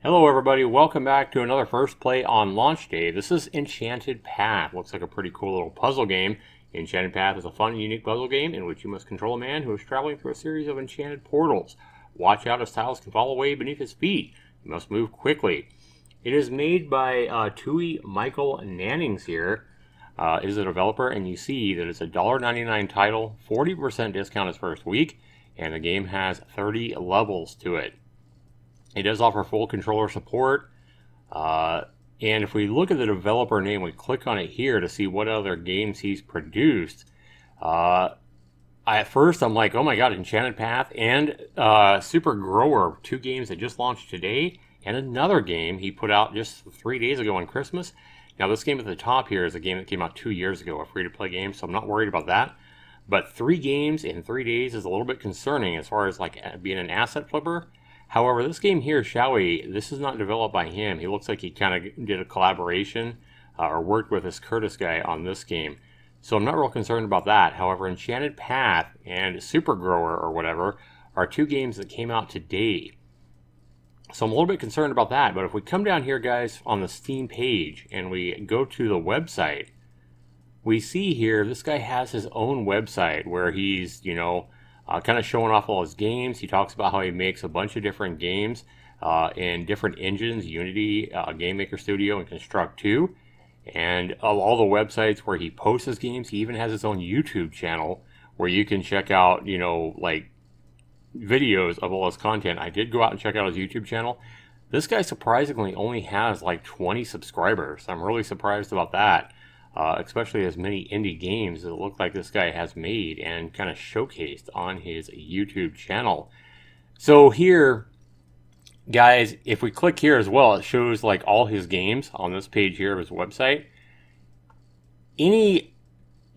Hello everybody, welcome back to another First Play on launch day. This is Enchanted Path. Looks like a pretty cool little puzzle game. Enchanted Path is a fun and unique puzzle game in which you must control a man who is traveling through a series of enchanted portals. Watch out as tiles can fall away beneath his feet. You must move quickly. It is made by Tui Michael Nannings here. Is a developer, and you see that it's a $1.99 title, 40% discount its first week, and the game has 30 levels to it. It does offer full controller support, and if we look at the developer name, we click on it here to see what other games he's produced. At first I'm like, oh my god, Enchanted Path and Super Grower, two games that just launched today, and another game he put out just 3 days ago on Christmas. Now this game at the top here is a game that came out 2 years ago, a free-to-play game, so I'm not worried about that. But 3 games in 3 days is a little bit concerning as far as like being an asset flipper. However, this game here, Showy, this is not developed by him. He looks like he kind of did a collaboration or worked with this Curtis guy on this game. So I'm not real concerned about that. However, Enchanted Path and Super Grower or whatever are 2 games that came out today. So I'm a little bit concerned about that. But if we come down here, guys, on the Steam page and we go to the website, we see here this guy has his own website where he's, kind of showing off all his games. He talks about how he makes a bunch of different games in different engines, Unity, Game Maker Studio, and Construct 2. And all the websites where he posts his games, he even has his own YouTube channel where you can check out, like videos of all his content. I did go out and check out his YouTube channel. This guy surprisingly only has like 20 subscribers. I'm really surprised about that. Especially as many indie games that look like this guy has made and kind of showcased on his YouTube channel. So here, guys, if we click here as well, it shows like all his games on this page here of his website. Any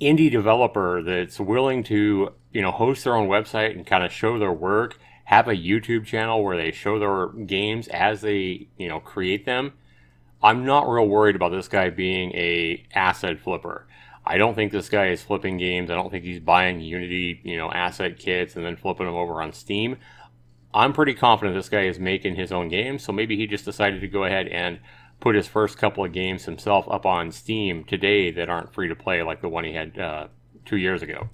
indie developer that's willing to, host their own website and kind of show their work, have a YouTube channel where they show their games as they, create them, I'm not real worried about this guy being a asset flipper. I don't think this guy is flipping games. I don't think he's buying Unity, asset kits and then flipping them over on Steam. I'm pretty confident this guy is making his own games, so maybe he just decided to go ahead and put his first couple of games himself up on Steam today that aren't free to play like the one he had 2 years ago.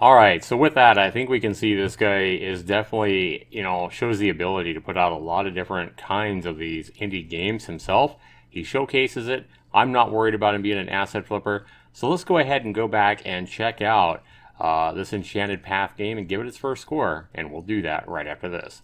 Alright, so with that, I think we can see this guy is definitely, shows the ability to put out a lot of different kinds of these indie games himself. He showcases it. I'm not worried about him being an asset flipper. So let's go ahead and go back and check out this Enchanted Path game and give it its first score. And we'll do that right after this.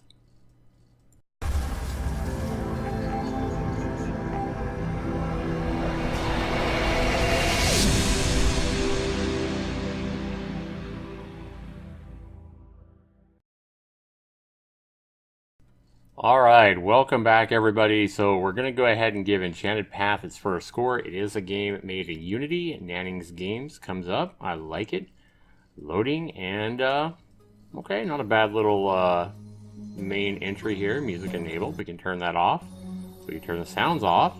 Alright, welcome back everybody. So we're going to go ahead and give Enchanted Path its first score. It is a game made in Unity. Nannings Games comes up. I like it. Loading and, okay, not a bad little main entry here. Music enabled. We can turn that off. We can turn the sounds off.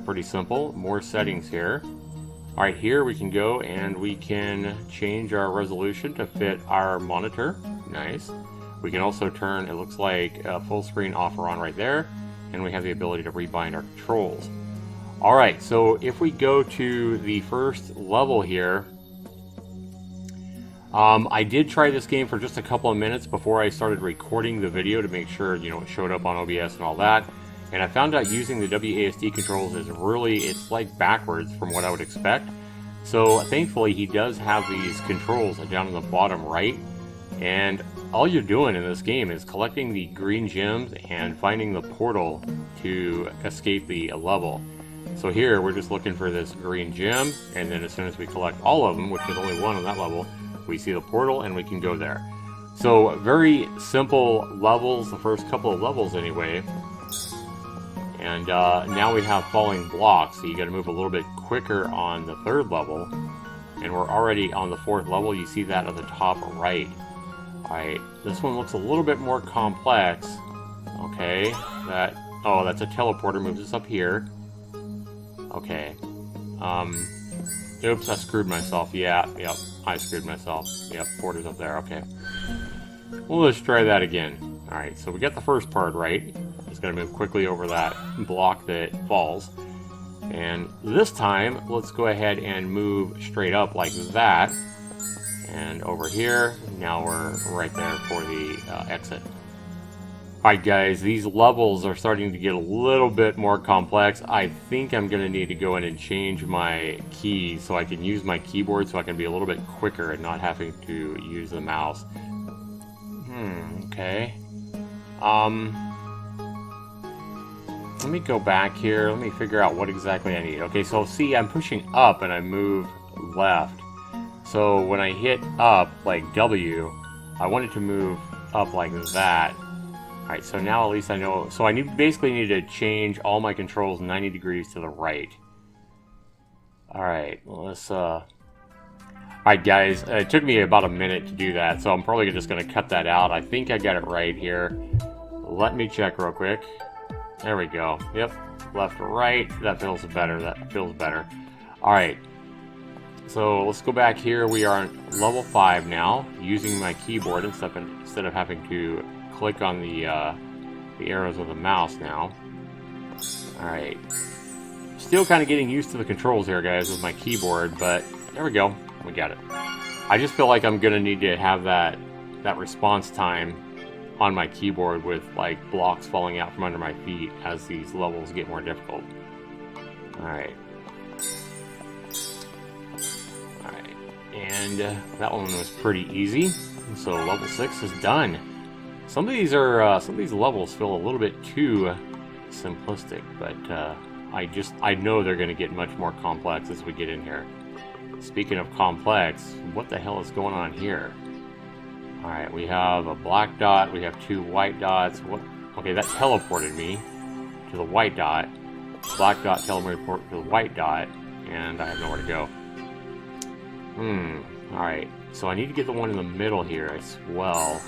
Pretty simple. More settings here. Alright, here we can go and we can change our resolution to fit our monitor. Nice. We can also turn, it looks like, full screen off or on right there, and we have the ability to rebind our controls. Alright, so if we go to the first level here, I did try this game for just a couple of minutes before I started recording the video to make sure, it showed up on OBS and all that, and I found out using the WASD controls is really, it's like backwards from what I would expect. So thankfully he does have these controls down in the bottom right, and all you're doing in this game is collecting the green gems and finding the portal to escape the level. So here we're just looking for this green gem, and then as soon as we collect all of them, which is only one on that level, we see the portal and we can go there. So very simple levels, the first couple of levels anyway. And now we have falling blocks, so you got to move a little bit quicker on the third level. And we're already on the fourth level. You see that at the top right. Alright, this one looks a little bit more complex. Okay, that's a teleporter, moves us up here. Okay. Oops, I screwed myself. Yep, I screwed myself. Yep, porter's up there, okay. Well, let's try that again. Alright, so we got the first part right. It's going to move quickly over that block that falls. And this time, let's go ahead and move straight up like that. And over here, now we're right there for the exit. Alright guys, these levels are starting to get a little bit more complex. I think I'm going to need to go in and change my keys so I can use my keyboard so I can be a little bit quicker and not having to use the mouse. Okay. Let me go back here. Let me figure out what exactly I need. Okay, so see, I'm pushing up and I move left. So when I hit up, like W, I want it to move up like that. Alright, so now at least I know. So I basically need to change all my controls 90 degrees to the right. Alright, well, let's, Alright guys, it took me about a minute to do that, so I'm probably just going to cut that out. I think I got it right here. Let me check real quick. There we go. Yep, left to right. That feels better. That feels better. Alright, so let's go back here. We are on level 5 now, using my keyboard instead of having to click on the arrows with the mouse now. Alright. Still kind of getting used to the controls here, guys, with my keyboard, but there we go. We got it. I just feel like I'm going to need to have that response time on my keyboard with, like, blocks falling out from under my feet as these levels get more difficult. Alright. Alright. And that one was pretty easy. So level 6 is done. Some of these levels feel a little bit too simplistic, but I know they're going to get much more complex as we get in here. Speaking of complex, what the hell is going on here? Alright, we have a black dot, we have 2 white dots. What? Okay, that teleported me to the white dot. Black dot teleported to the white dot, and I have nowhere to go. Alright, so I need to get the one in the middle here as well.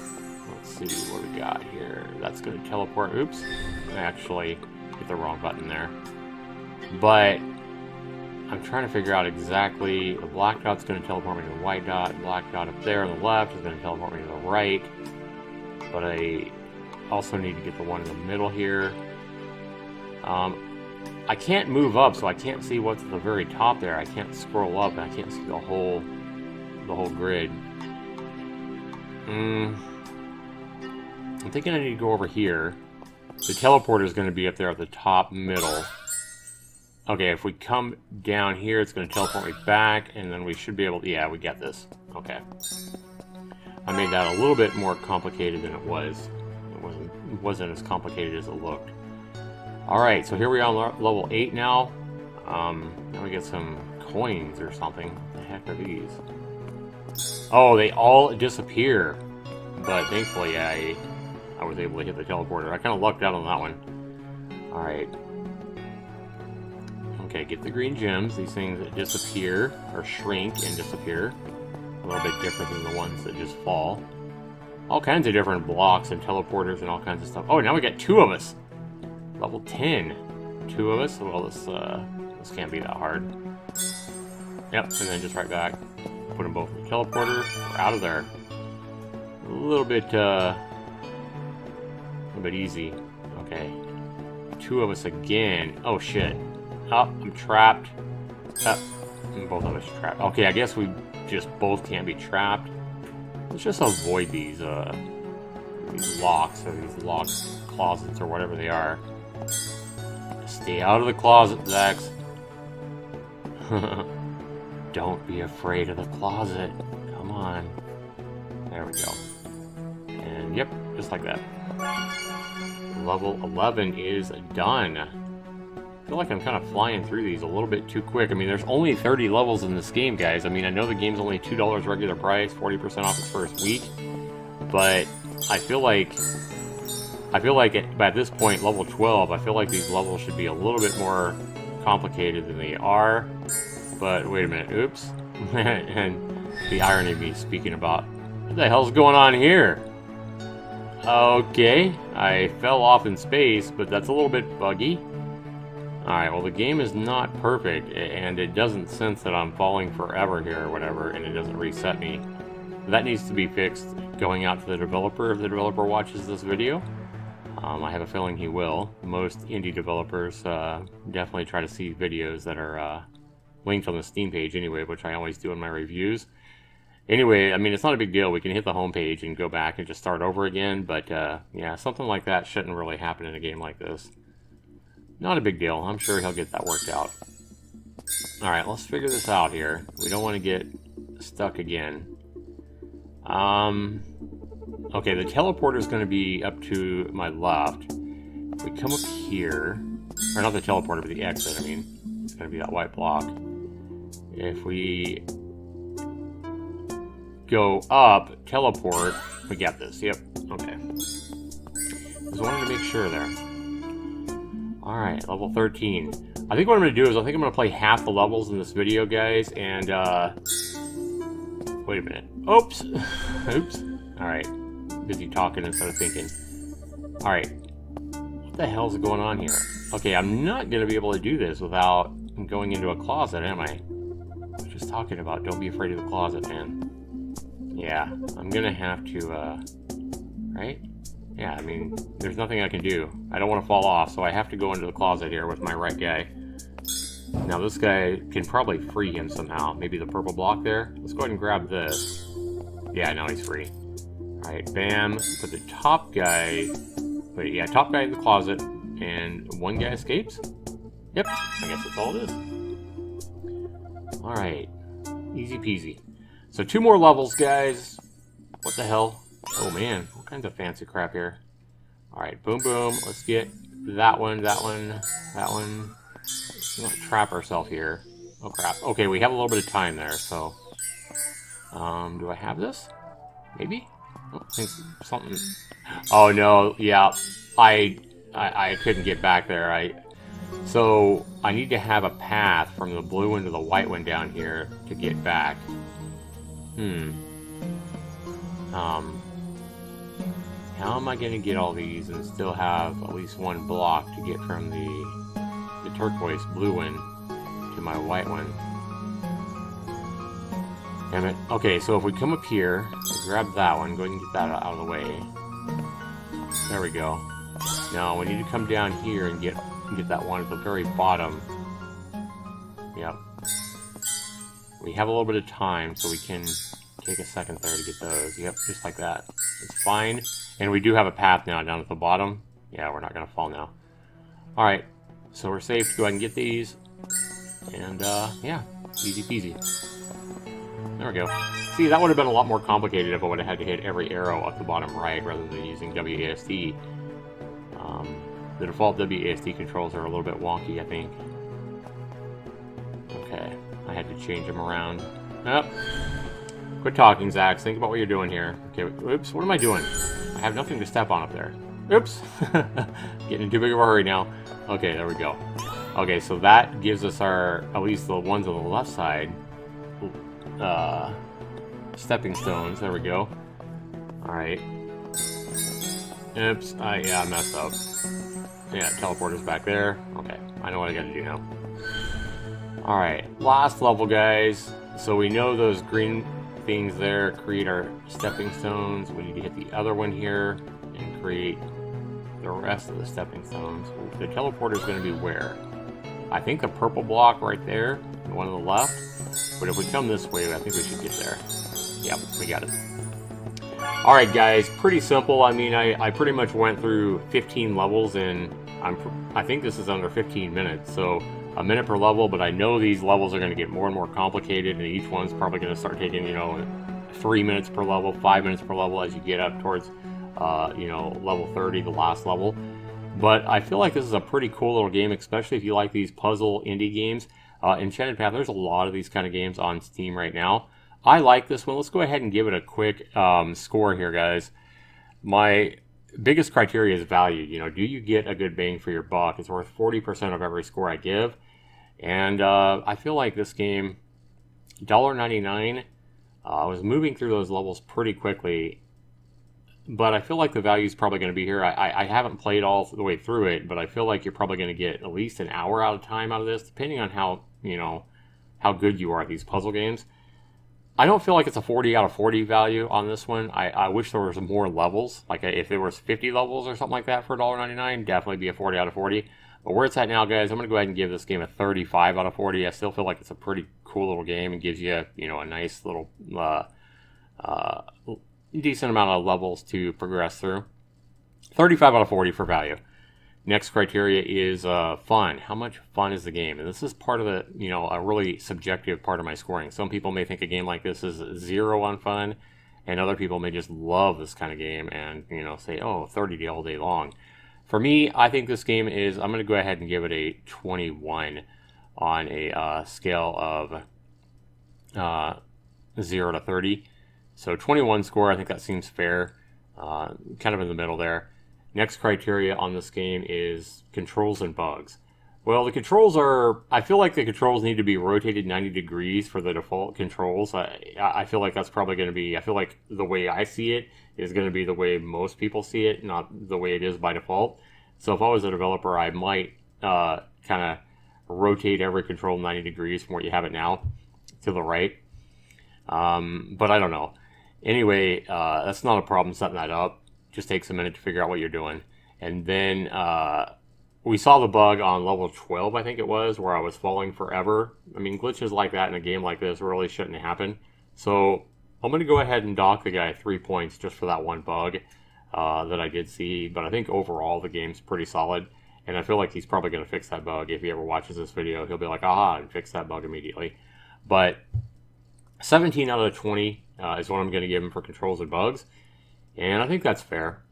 Let's see what we got here. That's going to teleport. Oops. I actually hit the wrong button there. But I'm trying to figure out exactly. The black dot's going to teleport me to the white dot. Black dot up there on the left is going to teleport me to the right. But I also need to get the one in the middle here. I can't move up, so I can't see what's at the very top there. I can't scroll up, and I can't see the whole grid. I'm thinking I need to go over here. The teleporter is going to be up there at the top middle. Okay, if we come down here, it's going to teleport me back, and then we should be able to... Yeah, we got this. Okay. I made that a little bit more complicated than it was. It wasn't as complicated as it looked. Alright, so here we are on level 8 now. Now we get some coins or something. What the heck are these? Oh, they all disappear. But thankfully, I was able to hit the teleporter. I kind of lucked out on that one. Alright. Okay, get the green gems. These things that disappear, or shrink and disappear. A little bit different than the ones that just fall. All kinds of different blocks and teleporters and all kinds of stuff. Oh, now we got 2 of us. Level 10. 2 of us. Well, this can't be that hard. Yep, and then just right back. Put them both in the teleporter. We're out of there. A little bit easy. Okay. 2 of us again. Oh, shit. Oh, I'm trapped. Both of us trapped. Okay, I guess we just both can't be trapped. Let's just avoid these locks or these locked closets or whatever they are. Stay out of the closet, Zax. Don't be afraid of the closet. Come on. There we go. And yep, just like that. Level 11 is done. I feel like I'm kind of flying through these a little bit too quick. I mean, there's only 30 levels in this game, guys. I mean, I know the game's only $2 regular price, 40% off its first week, but I feel like at this point, level 12, I feel like these levels should be a little bit more complicated than they are. But wait a minute, oops. And the irony of me speaking about, what the hell's going on here? Okay, I fell off in space, but that's a little bit buggy. Alright, well the game is not perfect, and it doesn't sense that I'm falling forever here or whatever, and it doesn't reset me. That needs to be fixed going out to the developer if the developer watches this video. I have a feeling he will. Most indie developers definitely try to see videos that are linked on the Steam page anyway, which I always do in my reviews. Anyway, I mean, it's not a big deal. We can hit the home page and go back and just start over again, but yeah, something like that shouldn't really happen in a game like this. Not a big deal. I'm sure he'll get that worked out. Alright, let's figure this out here. We don't want to get stuck again. Okay, the teleporter is going to be up to my left. If we come up here, or not the teleporter, but the exit, I mean, it's going to be that white block. If we go up, teleport, we got this, yep, okay. Just wanted to make sure there. Alright, level 13. I think what I'm going to do is I think I'm going to play half the levels in this video, guys, and, wait a minute. Oops! Oops. Alright. Busy talking instead of thinking. Alright. What the hell's going on here? Okay, I'm not going to be able to do this without going into a closet, am I? I was just talking about don't be afraid of the closet, man. Yeah, I'm going to have to, right? Yeah, I mean, there's nothing I can do. I don't want to fall off, so I have to go into the closet here with my right guy. Now, this guy can probably free him somehow. Maybe the purple block there. Let's go ahead and grab this. Yeah, now he's free. Alright, bam. Put the top guy... Wait, yeah, top guy in the closet. And one guy escapes? Yep, I guess that's all it is. Alright. Easy peasy. So 2 more levels, guys. What the hell? Oh, man. All kinds of fancy crap here. Alright, boom, boom. Let's get that one, that one, that one. Let's not trap ourselves here. Oh, crap. Okay, we have a little bit of time there, so... do I have this? Maybe? Oh, I think something... Oh, no. Yeah. I couldn't get back there. So, I need to have a path from the blue one to the white one down here to get back. How am I going to get all these and still have at least one block to get from the turquoise blue one to my white one? Damn it. Okay, so if we come up here, grab that one, go ahead and get that out of the way. There we go. Now, we need to come down here and get that one at the very bottom. Yep. We have a little bit of time, so we can take a second there to get those. Yep, just like that. It's fine. And we do have a path now down at the bottom. Yeah, we're not going to fall now. Alright, so we're safe to go ahead and get these. And, yeah, easy peasy. There we go. See, that would have been a lot more complicated if I would have had to hit every arrow up the bottom right rather than using WASD. The default WASD controls are a little bit wonky, I think. Okay, I had to change them around. Oh. Quit talking, Zax. Think about what you're doing here. Okay, oops, what am I doing? I have nothing to step on up there. Oops! Getting in too big of a hurry now. Okay, there we go. Okay, so that gives us our, at least the ones on the left side, stepping stones. There we go. Alright. Oops, yeah, I messed up. Yeah, teleporter's back there. Okay, I know what I gotta do now. Alright, last level, guys. So we know those green things there create our stepping stones. We need to hit the other one here and create the rest of the stepping stones. The teleporter is going to be where? I think the purple block right there, the one on the left. But if we come this way, I think we should get there. Yep, we got it. Alright guys, pretty simple. I mean, I pretty much went through 15 levels and I think this is under 15 minutes. So a minute per level, but I know these levels are going to get more and more complicated, and each one's probably going to start taking, you know, 3 minutes per level, 5 minutes per level as you get up towards, you know, level 30, the last level. But I feel like this is a pretty cool little game, especially if you like these puzzle indie games. Enchanted Path, there's a lot of these kind of games on Steam right now. I like this one. Let's go ahead and give it a quick score here, guys. My biggest criteria is value. You know, do you get a good bang for your buck? It's worth 40% of every score I give. And I feel like this game, $1.99, I was moving through those levels pretty quickly. But I feel like the value is probably going to be here. I haven't played all the way through it, but I feel like you're probably going to get at least an hour out of time out of this, depending on how, you know, how good you are at these puzzle games. I don't feel like it's a 40 out of 40 value on this one. I wish there was more levels. Like if there was 50 levels or something like that for $1.99, definitely be a 40 out of 40. But where it's at now, guys, I'm going to go ahead and give this game a 35 out of 40. I still feel like it's a pretty cool little game and gives you, a nice little decent amount of levels to progress through. 35 out of 40 for value. Next criteria is fun. How much fun is the game? And this is part of the, a really subjective part of my scoring. Some people may think a game like this is 0 on fun, and other people may just love this kind of game and, say, oh, 30 all day long. For me, I think this game is, I'm going to go ahead and give it a 21 on a scale of 0 to 30. So 21 score, I think that seems fair, kind of in the middle there. Next criteria on this game is controls and bugs. Well, the controls I feel like the controls need to be rotated 90 degrees for the default controls. I feel like that's probably going to be, I feel like the way I see it is going to be the way most people see it, not the way it is by default. So if I was a developer, I might kind of rotate every control 90 degrees from what you have it now to the right. But I don't know. Anyway, that's not a problem setting that up. Just takes a minute to figure out what you're doing. And then we saw the bug on level 12, I think it was, where I was falling forever. I mean, glitches like that in a game like this really shouldn't happen. So I'm going to go ahead and dock the guy 3 points just for that one bug that I did see. But I think overall the game's pretty solid. And I feel like he's probably going to fix that bug. If he ever watches this video, he'll be like, aha, and fix that bug immediately. But 17 out of 20 is what I'm going to give him for controls and bugs. And I think that's fair.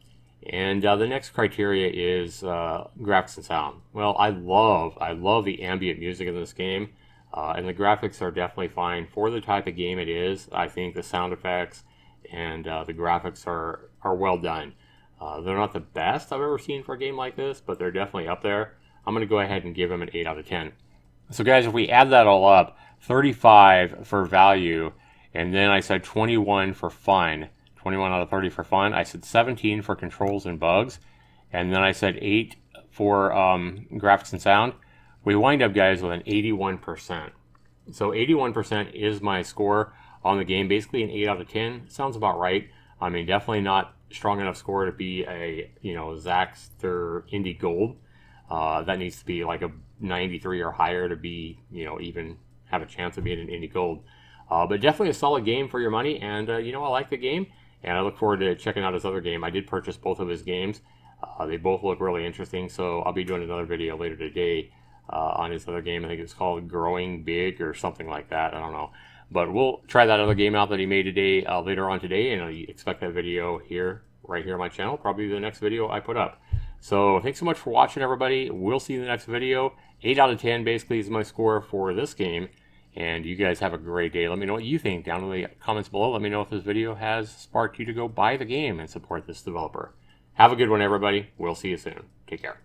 And the next criteria is graphics and sound. Well, I love the ambient music in this game. And the graphics are definitely fine for the type of game it is. I think the sound effects and the graphics are well done. They're not the best I've ever seen for a game like this, but they're definitely up there. I'm going to go ahead and give them an 8 out of 10. So guys, if we add that all up, 35 for value, and then I said 21 for fun. 21 out of 30 for fun. I said 17 for controls and bugs. And then I said 8 for graphics and sound. We wind up, guys, with an 81%. So 81% is my score on the game. Basically an 8 out of 10. Sounds about right. I mean, definitely not strong enough score to be a, Zaxtor Indie Gold. That needs to be like a 93 or higher to be, even have a chance of being an Indie Gold. But definitely a solid game for your money. And, I like the game. And I look forward to checking out his other game. I did purchase both of his games. They both look really interesting, so I'll be doing another video later today on his other game. I think it's called Growing Big or something like that. I don't know. But we'll try that other game out that he made today later on today, and I expect that video right here on my channel, probably the next video I put up. So thanks so much for watching, everybody. We'll see you in the next video. 8 out of 10 basically is my score for this game. And you guys have a great day. Let me know what you think down in the comments below. Let me know if this video has sparked you to go buy the game and support this developer. Have a good one, everybody. We'll see you soon. Take care.